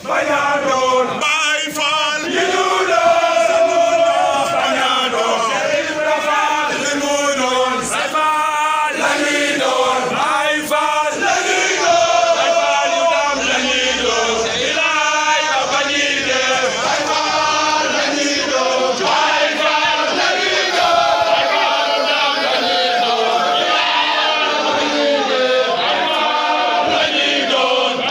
Bayefalls Bayefalls li ñu doon baña doon Cheikh Ibra Fall li mu doon Bayefalls la ñuy doon Bayefalls la ñuy doon Bayefalls yu dam la ñuy doon ilaay ka bañi def Bayefalls la ñuy doon Bayefalls la ñuy doon Bayefalls yu dam la ñuy doon ilaay ka bañi def Bayefalls la ñuy doon Bayefalls la ñuy